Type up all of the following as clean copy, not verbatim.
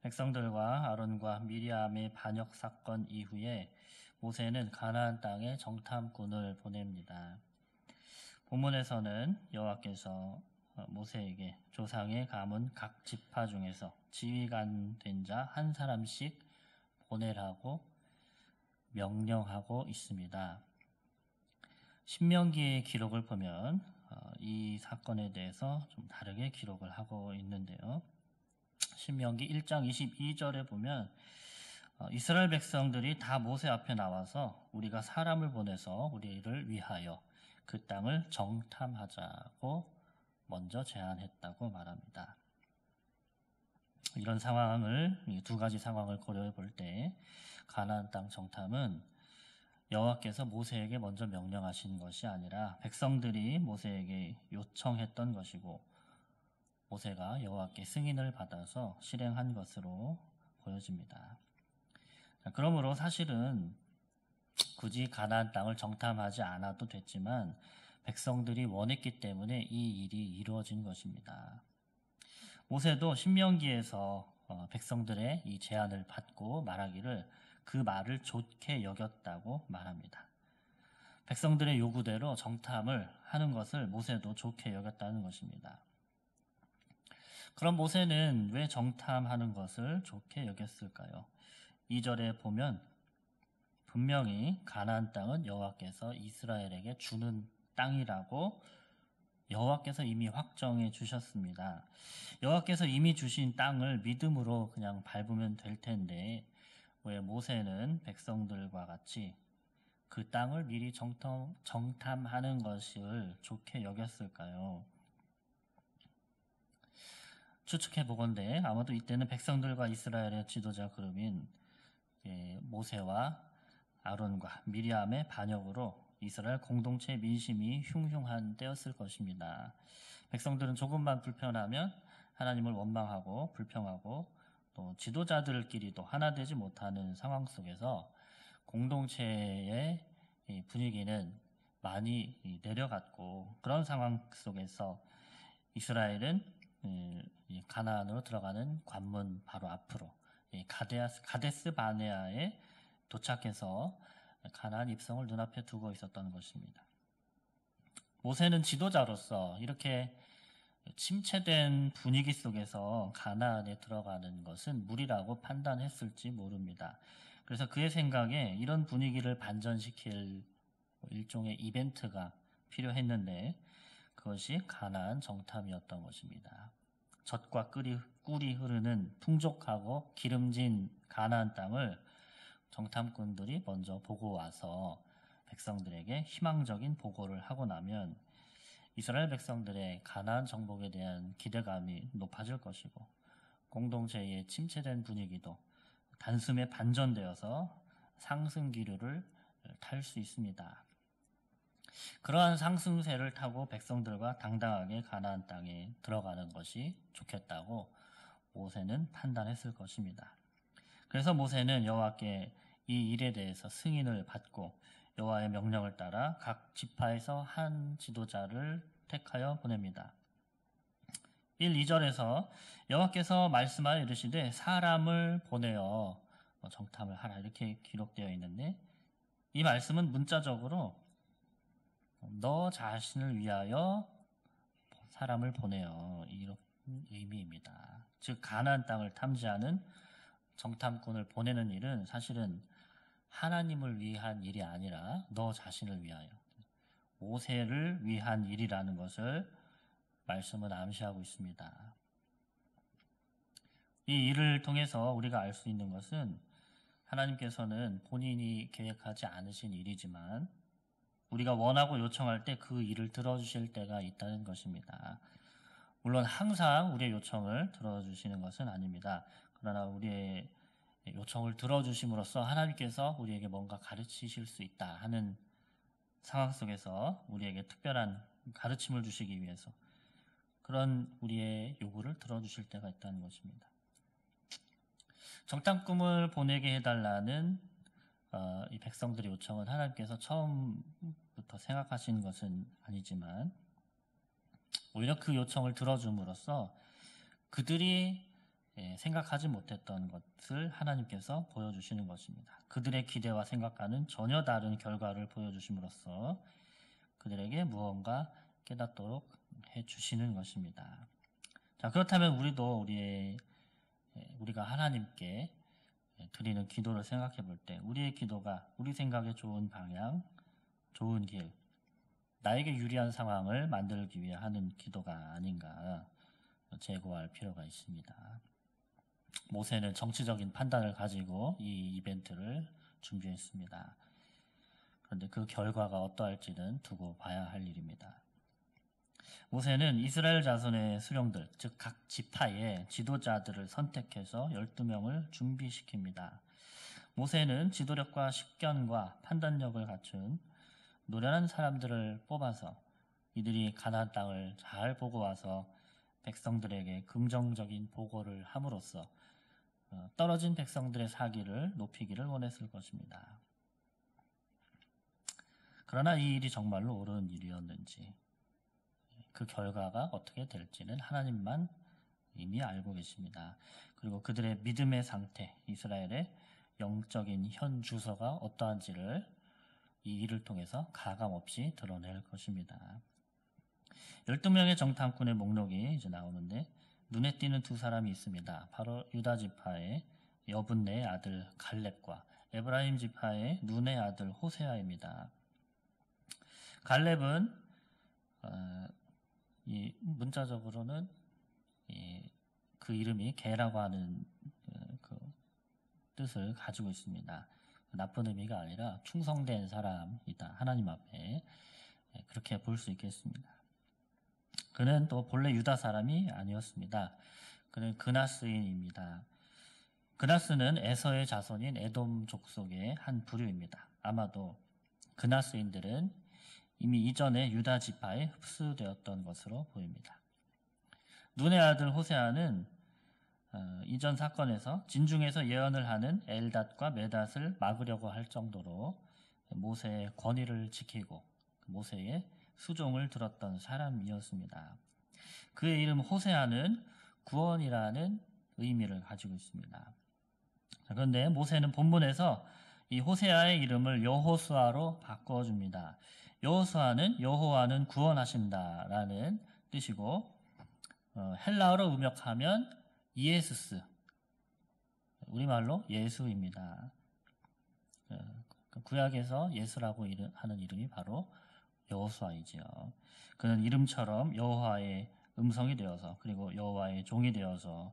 백성들과 아론과 미리암의 반역 사건 이후에 모세는 가나안 땅에 정탐꾼을 보냅니다. 본문에서는 여호와께서 모세에게 조상의 가문 각 지파 중에서 지휘관 된 자 한 사람씩 보내라고 명령하고 있습니다. 신명기의 기록을 보면 이 사건에 대해서 좀 다르게 기록을 하고 있는데요. 신명기 1장 22절에 보면 이스라엘 백성들이 다 모세 앞에 나와서 우리가 사람을 보내서 우리를 위하여 그 땅을 정탐하자고 먼저 제안했다고 말합니다. 이런 상황을, 이 두 가지 상황을 고려해 볼 때 가나안 땅 정탐은 여호와께서 모세에게 먼저 명령하신 것이 아니라 백성들이 모세에게 요청했던 것이고 모세가 여호와께 승인을 받아서 실행한 것으로 보여집니다. 그러므로 사실은 굳이 가나안 땅을 정탐하지 않아도 됐지만 백성들이 원했기 때문에 이 일이 이루어진 것입니다. 모세도 신명기에서 백성들의 이 제안을 받고 말하기를 그 말을 좋게 여겼다고 말합니다. 백성들의 요구대로 정탐을 하는 것을 모세도 좋게 여겼다는 것입니다. 그럼 모세는 왜 정탐하는 것을 좋게 여겼을까요? 2절에 보면 분명히 가나안 땅은 여호와께서 이스라엘에게 주는 땅이라고 여호와께서 이미 확정해 주셨습니다. 여호와께서 이미 주신 땅을 믿음으로 그냥 밟으면 될 텐데 왜 모세는 백성들과 같이 그 땅을 미리 정탐하는 것을 좋게 여겼을까요? 추측해 보건대 아마도 이때는 백성들과 이스라엘의 지도자 그룹인 모세와 아론과 미리암의 반역으로 이스라엘 공동체 민심이 흉흉한 때였을 것입니다. 백성들은 조금만 불편하면 하나님을 원망하고 불평하고 또 지도자들끼리도 하나 되지 못하는 상황 속에서 공동체의 분위기는 많이 내려갔고 그런 상황 속에서 이스라엘은 가나안으로 들어가는 관문 바로 앞으로 가데스 바네아에 도착해서 가나안 입성을 눈앞에 두고 있었던 것입니다. 모세는 지도자로서 이렇게 침체된 분위기 속에서 가나안에 들어가는 것은 무리라고 판단했을지 모릅니다. 그래서 그의 생각에 이런 분위기를 반전시킬 일종의 이벤트가 필요했는데 그것이 가나안 정탐이었던 것입니다. 젖과 꿀이 흐르는 풍족하고 기름진 가나안 땅을 정탐꾼들이 먼저 보고 와서 백성들에게 희망적인 보고를 하고 나면 이스라엘 백성들의 가나안 정복에 대한 기대감이 높아질 것이고 공동체의 침체된 분위기도 단숨에 반전되어서 상승 기류를 탈 수 있습니다. 그러한 상승세를 타고 백성들과 당당하게 가나안 땅에 들어가는 것이 좋겠다고 모세는 판단했을 것입니다. 그래서 모세는 여호와께 이 일에 대해서 승인을 받고 여호와의 명령을 따라 각 지파에서 한 지도자를 택하여 보냅니다. 1, 2절에서 여호와께서 말씀하여 이르시되 사람을 보내어 정탐을 하라 이렇게 기록되어 있는데 이 말씀은 문자적으로 너 자신을 위하여 사람을 보내어 이런 의미입니다. 즉 가나안 땅을 탐지하는 정탐꾼을 보내는 일은 사실은 하나님을 위한 일이 아니라 너 자신을 위하여 모세를 위한 일이라는 것을 말씀은 암시하고 있습니다. 이 일을 통해서 우리가 알 수 있는 것은 하나님께서는 본인이 계획하지 않으신 일이지만 우리가 원하고 요청할 때 그 일을 들어주실 때가 있다는 것입니다. 물론 항상 우리의 요청을 들어주시는 것은 아닙니다. 그러나 우리의 요청을 들어주심으로써 하나님께서 우리에게 뭔가 가르치실 수 있다 하는 상황 속에서 우리에게 특별한 가르침을 주시기 위해서 그런 우리의 요구를 들어주실 때가 있다는 것입니다. 정탐꾼을 보내게 해달라는 이 백성들의 요청은 하나님께서 처음부터 생각하신 것은 아니지만 오히려 그 요청을 들어줌으로써 그들이 생각하지 못했던 것을 하나님께서 보여주시는 것입니다. 그들의 기대와 생각과는 전혀 다른 결과를 보여주심으로써 그들에게 무언가 깨닫도록 해주시는 것입니다. 자, 그렇다면 우리도 우리가 하나님께 드리는 기도를 생각해 볼 때 우리의 기도가 우리 생각에 좋은 방향, 좋은 길, 나에게 유리한 상황을 만들기 위해 하는 기도가 아닌가 재고할 필요가 있습니다. 모세는 정치적인 판단을 가지고 이 이벤트를 준비했습니다. 그런데 그 결과가 어떠할지는 두고 봐야 할 일입니다. 모세는 이스라엘 자손의 수령들, 즉 각 지파의 지도자들을 선택해서 12명을 준비시킵니다. 모세는 지도력과 식견과 판단력을 갖춘 노련한 사람들을 뽑아서 이들이 가나안 땅을 잘 보고 와서 백성들에게 긍정적인 보고를 함으로써 떨어진 백성들의 사기를 높이기를 원했을 것입니다. 그러나 이 일이 정말로 옳은 일이었는지 그 결과가 어떻게 될지는 하나님만 이미 알고 계십니다. 그리고 그들의 믿음의 상태, 이스라엘의 영적인 현 주소가 어떠한지를 이 일을 통해서 가감없이 드러낼 것입니다. 12명의 정탐꾼의 목록이 이제 나오는데 눈에 띄는 두 사람이 있습니다. 바로 유다 지파의 여분네의 아들 갈렙과 에브라임 지파의 눈의 아들 호세아입니다. 갈렙은 이 문자적으로는 그 이름이 개라고 하는 그 뜻을 가지고 있습니다. 나쁜 의미가 아니라 충성된 사람이다. 하나님 앞에 그렇게 볼 수 있겠습니다. 그는 또 본래 유다 사람이 아니었습니다. 그는 그나스인입니다. 그나스는 에서의 자손인 에돔 족속의 한 부류입니다. 아마도 그나스인들은 이미 이전에 유다 지파에 흡수되었던 것으로 보입니다. 눈의 아들 호세아는 이전 사건에서 진중에서 예언을 하는 엘닷과 메닷을 막으려고 할 정도로 모세의 권위를 지키고 모세의 수종을 들었던 사람이었습니다. 그의 이름 호세아는 구원이라는 의미를 가지고 있습니다. 그런데 모세는 본문에서 이 호세아의 이름을 여호수아로 바꿔줍니다. 여호수아는 여호와는 구원하신다라는 뜻이고 헬라어로 음역하면 이에수스, 우리말로 예수입니다. 구약에서 예수라고 하는 이름이 바로 여호수아이지요. 그는 이름처럼 여호와의 음성이 되어서 그리고 여호와의 종이 되어서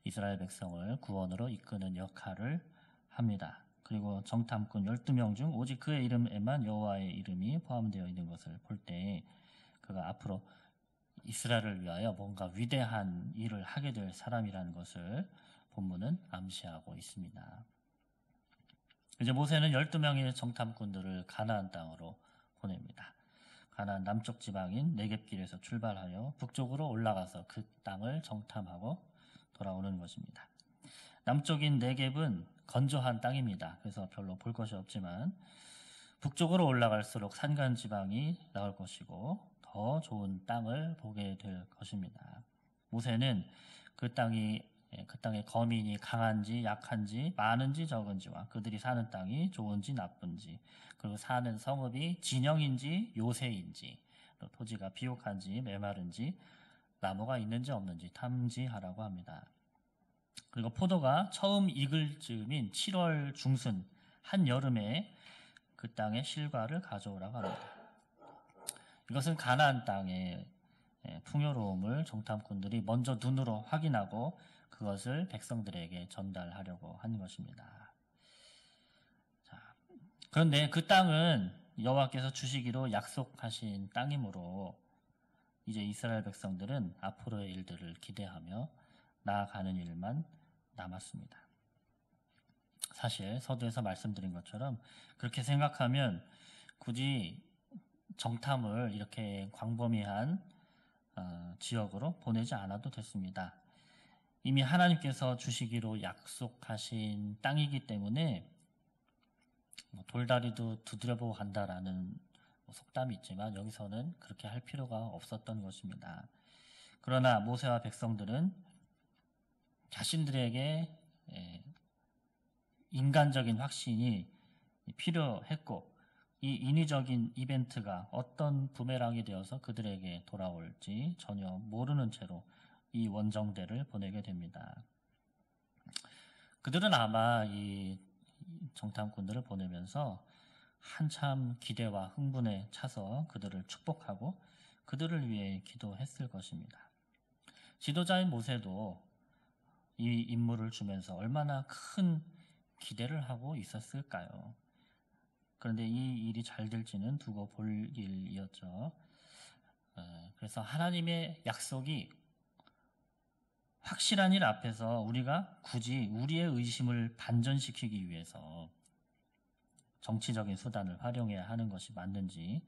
이스라엘 백성을 구원으로 이끄는 역할을 합니다. 그리고 정탐꾼 12명 중 오직 그의 이름에만 여호와의 이름이 포함되어 있는 것을 볼 때 그가 앞으로 이스라엘을 위하여 뭔가 위대한 일을 하게 될 사람이라는 것을 본문은 암시하고 있습니다. 이제 모세는 12명의 정탐꾼들을 가나안 땅으로 보냅니다. 가나안 남쪽 지방인 네겝길에서 출발하여 북쪽으로 올라가서 그 땅을 정탐하고 돌아오는 것입니다. 남쪽인 네겝은 건조한 땅입니다. 그래서 별로 볼 것이 없지만 북쪽으로 올라갈수록 산간 지방이 나올 것이고 더 좋은 땅을 보게 될 것입니다. 모세는 그 땅의 거민이 강한지 약한지 많은지 적은지와 그들이 사는 땅이 좋은지 나쁜지 그리고 사는 성읍이 진영인지 요새인지 또 토지가 비옥한지 메마른지 나무가 있는지 없는지 탐지하라고 합니다. 그리고 포도가 처음 익을 즈음인 7월 중순 한여름에 그 땅의 실과를 가져오라고 합니다. 이것은 가나안 땅의 풍요로움을 정탐꾼들이 먼저 눈으로 확인하고 그것을 백성들에게 전달하려고 하는 것입니다. 자, 그런데 그 땅은 여호와께서 주시기로 약속하신 땅이므로 이제 이스라엘 백성들은 앞으로의 일들을 기대하며 나아가는 일만 남았습니다. 사실 서두에서 말씀드린 것처럼 그렇게 생각하면 굳이 정탐을 이렇게 광범위한 지역으로 보내지 않아도 됐습니다. 이미 하나님께서 주시기로 약속하신 땅이기 때문에 돌다리도 두드려보고 간다라는 속담이 있지만 여기서는 그렇게 할 필요가 없었던 것입니다. 그러나 모세와 백성들은 자신들에게 인간적인 확신이 필요했고 이 인위적인 이벤트가 어떤 부메랑이 되어서 그들에게 돌아올지 전혀 모르는 채로 이 원정대를 보내게 됩니다. 그들은 아마 이 정탐꾼들을 보내면서 한참 기대와 흥분에 차서 그들을 축복하고 그들을 위해 기도했을 것입니다. 지도자인 모세도 이 임무를 주면서 얼마나 큰 기대를 하고 있었을까요? 그런데 이 일이 잘 될지는 두고 볼 일이었죠. 그래서 하나님의 약속이 확실한 일 앞에서 우리가 굳이 우리의 의심을 반전시키기 위해서 정치적인 수단을 활용해야 하는 것이 맞는지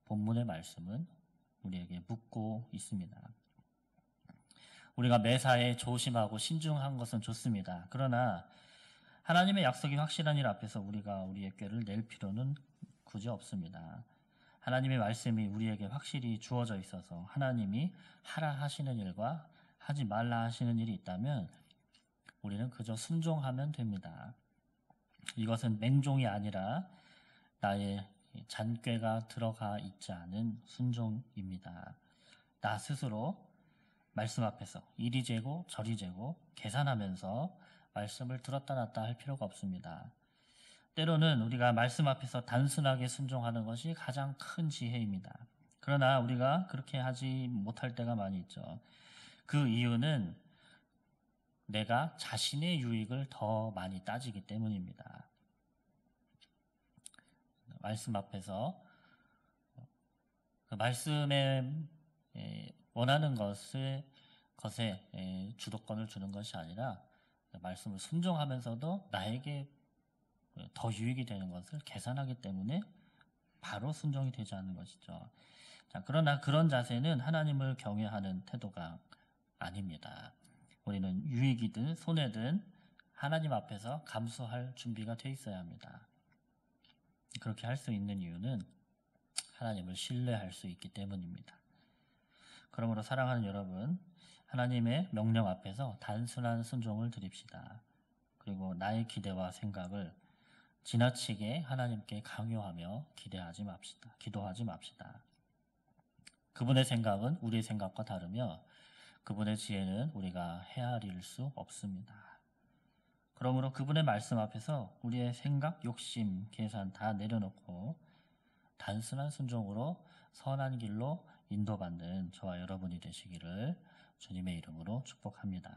본문의 말씀은 우리에게 묻고 있습니다. 우리가 매사에 조심하고 신중한 것은 좋습니다. 그러나 하나님의 약속이 확실한 일 앞에서 우리가 우리의 꾀를 낼 필요는 굳이 없습니다. 하나님의 말씀이 우리에게 확실히 주어져 있어서 하나님이 하라 하시는 일과 하지 말라 하시는 일이 있다면 우리는 그저 순종하면 됩니다. 이것은 맹종이 아니라 나의 잔꾀가 들어가 있지 않은 순종입니다. 나 스스로 말씀 앞에서 이리 재고 저리 재고 계산하면서 말씀을 들었다 놨다 할 필요가 없습니다. 때로는 우리가 말씀 앞에서 단순하게 순종하는 것이 가장 큰 지혜입니다. 그러나 우리가 그렇게 하지 못할 때가 많이 있죠. 그 이유는 내가 자신의 유익을 더 많이 따지기 때문입니다. 말씀 앞에서 그 말씀에 원하는 것에 주도권을 주는 것이 아니라 말씀을 순종하면서도 나에게 더 유익이 되는 것을 계산하기 때문에 바로 순종이 되지 않는 것이죠. 자, 그러나 그런 자세는 하나님을 경외하는 태도가 아닙니다. 우리는 유익이든 손해든 하나님 앞에서 감수할 준비가 돼 있어야 합니다. 그렇게 할 수 있는 이유는 하나님을 신뢰할 수 있기 때문입니다. 그러므로 사랑하는 여러분, 하나님의 명령 앞에서 단순한 순종을 드립시다. 그리고 나의 기대와 생각을 지나치게 하나님께 강요하며 기도하지 맙시다. 그분의 생각은 우리의 생각과 다르며 그분의 지혜는 우리가 헤아릴 수 없습니다. 그러므로 그분의 말씀 앞에서 우리의 생각, 욕심, 계산 다 내려놓고 단순한 순종으로 선한 길로 인도받는 저와 여러분이 되시기를 주님의 이름으로 축복합니다.